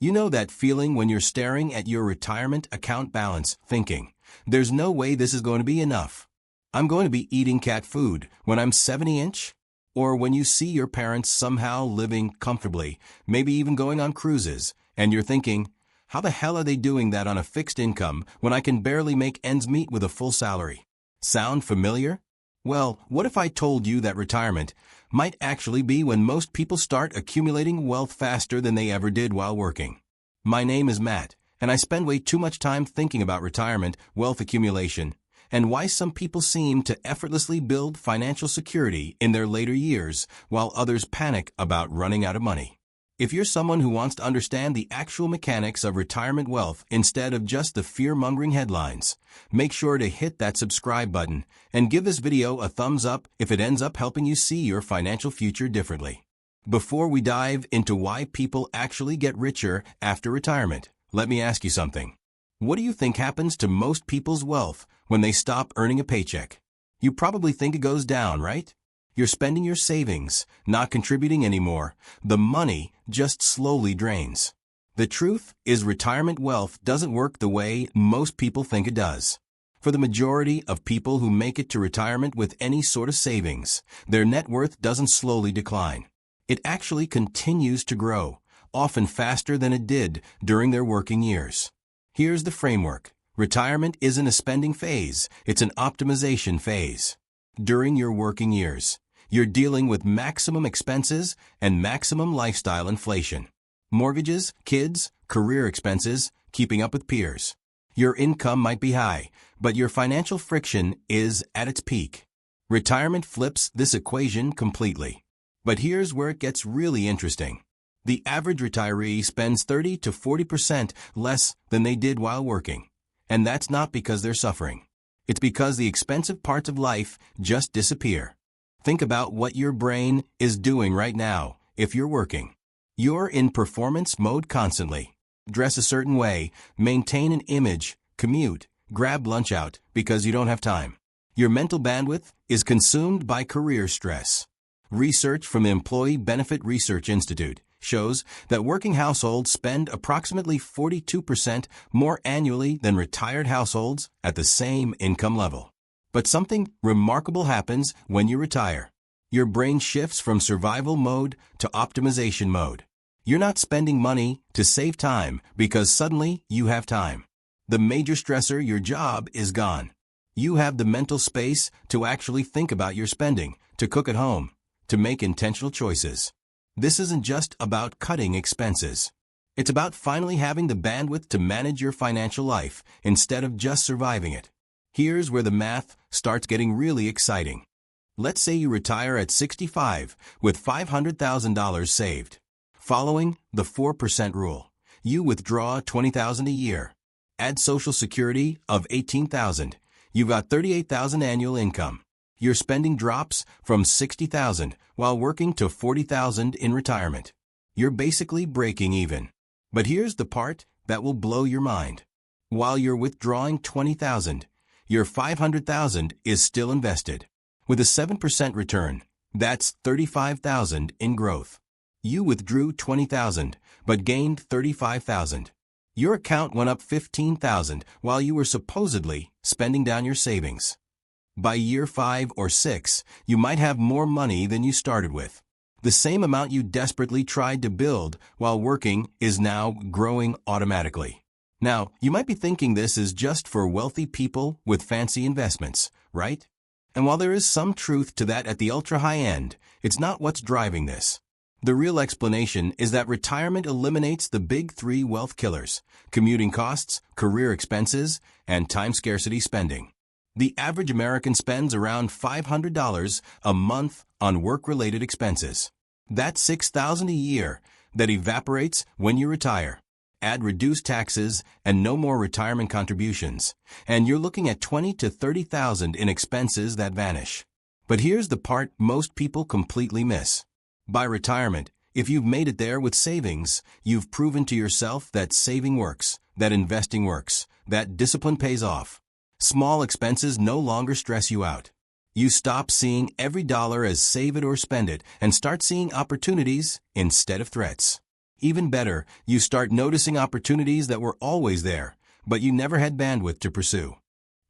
You know that feeling when you're staring at your retirement account balance, thinking, there's no way this is going to be enough. I'm going to be eating cat food when I'm 70-inch? Or when you see your parents somehow living comfortably, maybe even going on cruises, and you're thinking, how the hell are they doing that on a fixed income when I can barely make ends meet with a full salary? Sound familiar? Well, what if I told you that retirement might actually be when most people start accumulating wealth faster than they ever did while working? My name is Matt, and I spend way too much time thinking about retirement, wealth accumulation, and why some people seem to effortlessly build financial security in their later years while others panic about running out of money. If you're someone who wants to understand the actual mechanics of retirement wealth instead of just the fear-mongering headlines, make sure to hit that subscribe button and give this video a thumbs up if it ends up helping you see your financial future differently. Before we dive into why people actually get richer after retirement, let me ask you something. What do you think happens to most people's wealth when they stop earning a paycheck? You probably think it goes down, right? You're spending your savings, not contributing anymore. The money just slowly drains. The truth is retirement wealth doesn't work the way most people think it does. For the majority of people who make it to retirement with any sort of savings, their net worth doesn't slowly decline. It actually continues to grow, often faster than it did during their working years. Here's the framework. Retirement isn't a spending phase, it's an optimization phase. During your working years, you're dealing with maximum expenses and maximum lifestyle inflation. Mortgages, kids, career expenses, keeping up with peers. Your income might be high, but your financial friction is at its peak. Retirement flips this equation completely. But here's where it gets really interesting. The average retiree spends 30 to 40% less than they did while working. And that's not because they're suffering. It's because the expensive parts of life just disappear. Think about what your brain is doing right now if you're working. You're in performance mode constantly. Dress a certain way, maintain an image, commute, grab lunch out because you don't have time. Your mental bandwidth is consumed by career stress. Research from the Employee Benefit Research Institute shows that working households spend approximately 42% more annually than retired households at the same income level. But something remarkable happens when you retire. Your brain shifts from survival mode to optimization mode. You're not spending money to save time because suddenly you have time. The major stressor, your job, is gone. You have the mental space to actually think about your spending, to cook at home, to make intentional choices. This isn't just about cutting expenses. It's about finally having the bandwidth to manage your financial life instead of just surviving it. Here's where the math starts getting really exciting. Let's say you retire at 65 with $500,000 saved. Following the 4% rule, you withdraw $20,000 a year. Add Social Security of $18,000. You've got $38,000 annual income. Your spending drops from $60,000 while working to $40,000 in retirement. You're basically breaking even. But here's the part that will blow your mind. While you're withdrawing $20,000, your $500,000 is still invested. With a 7% return, that's $35,000 in growth. You withdrew $20,000, but gained $35,000. Your account went up $15,000 while you were supposedly spending down your savings. By year 5 or 6, you might have more money than you started with. The same amount you desperately tried to build while working is now growing automatically. Now, you might be thinking this is just for wealthy people with fancy investments, right? And while there is some truth to that at the ultra-high end, it's not what's driving this. The real explanation is that retirement eliminates the big 3 wealth killers: commuting costs, career expenses, and time-scarcity spending. The average American spends around $500 a month on work-related expenses. That's $6,000 a year that evaporates when you retire. Add reduced taxes and no more retirement contributions, and you're looking at $20,000 to $30,000 in expenses that vanish. But here's the part most people completely miss. By retirement, if you've made it there with savings, you've proven to yourself that saving works, that investing works, that discipline pays off. Small expenses no longer stress you out. You stop seeing every dollar as save it or spend it and start seeing opportunities instead of threats. Even better, you start noticing opportunities that were always there, but you never had bandwidth to pursue.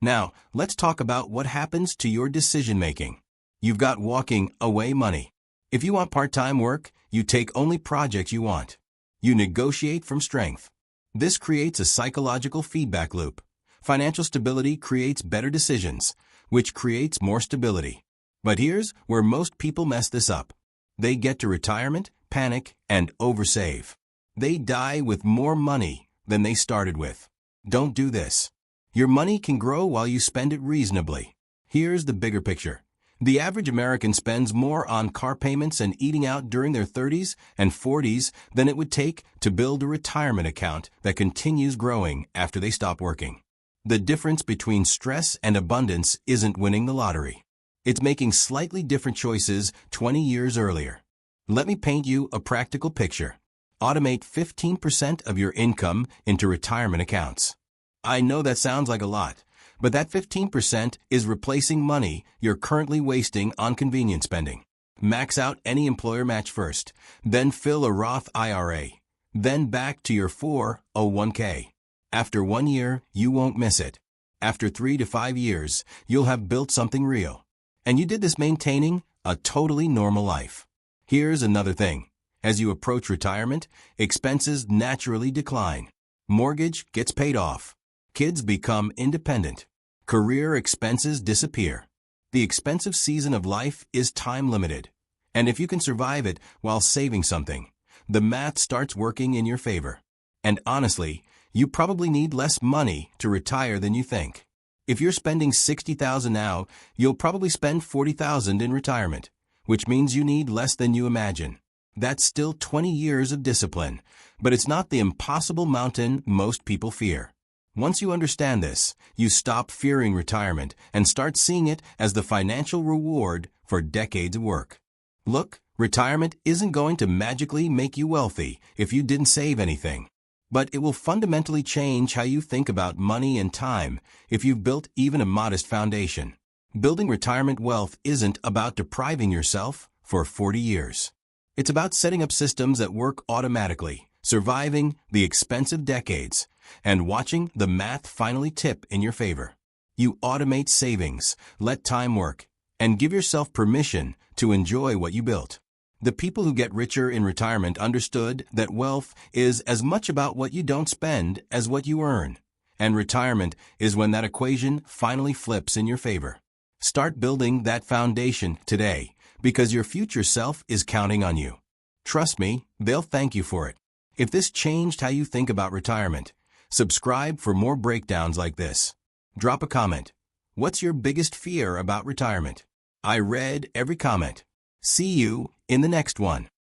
Now, let's talk about what happens to your decision-making. You've got walking away money. If you want part-time work, you take only projects you want. You negotiate from strength. This creates a psychological feedback loop. Financial stability creates better decisions, which creates more stability. But here's where most people mess this up. They get to retirement, panic, and oversave. They die with more money than they started with. Don't do this. Your money can grow while you spend it reasonably. Here's the bigger picture. The average American spends more on car payments and eating out during their 30s and 40s than it would take to build a retirement account that continues growing after they stop working. The difference between stress and abundance isn't winning the lottery. It's making slightly different choices 20 years earlier. Let me paint you a practical picture. Automate 15% of your income into retirement accounts. I know that sounds like a lot, but that 15% is replacing money you're currently wasting on convenience spending. Max out any employer match first, then fill a Roth IRA, then back to your 401k. After 1 year, you won't miss it. After 3 to 5 years, you'll have built something real. And you did this maintaining a totally normal life. Here's another thing. As you approach retirement, expenses naturally decline. Mortgage gets paid off. Kids become independent. Career expenses disappear. The expensive season of life is time-limited. And if you can survive it while saving something, the math starts working in your favor. And honestly, you probably need less money to retire than you think. If you're spending $60,000 now, you'll probably spend $40,000 in retirement, which means you need less than you imagine. That's still 20 years of discipline, but it's not the impossible mountain most people fear. Once you understand this, you stop fearing retirement and start seeing it as the financial reward for decades of work. Look, retirement isn't going to magically make you wealthy if you didn't save anything. But it will fundamentally change how you think about money and time if you've built even a modest foundation. Building retirement wealth isn't about depriving yourself for 40 years. It's about setting up systems that work automatically, surviving the expensive decades, and watching the math finally tip in your favor. You automate savings, let time work, and give yourself permission to enjoy what you built. The people who get richer in retirement understood that wealth is as much about what you don't spend as what you earn. And retirement is when that equation finally flips in your favor. Start building that foundation today because your future self is counting on you. Trust me, they'll thank you for it. If this changed how you think about retirement, subscribe for more breakdowns like this. Drop a comment. What's your biggest fear about retirement? I read every comment. See you in the next one.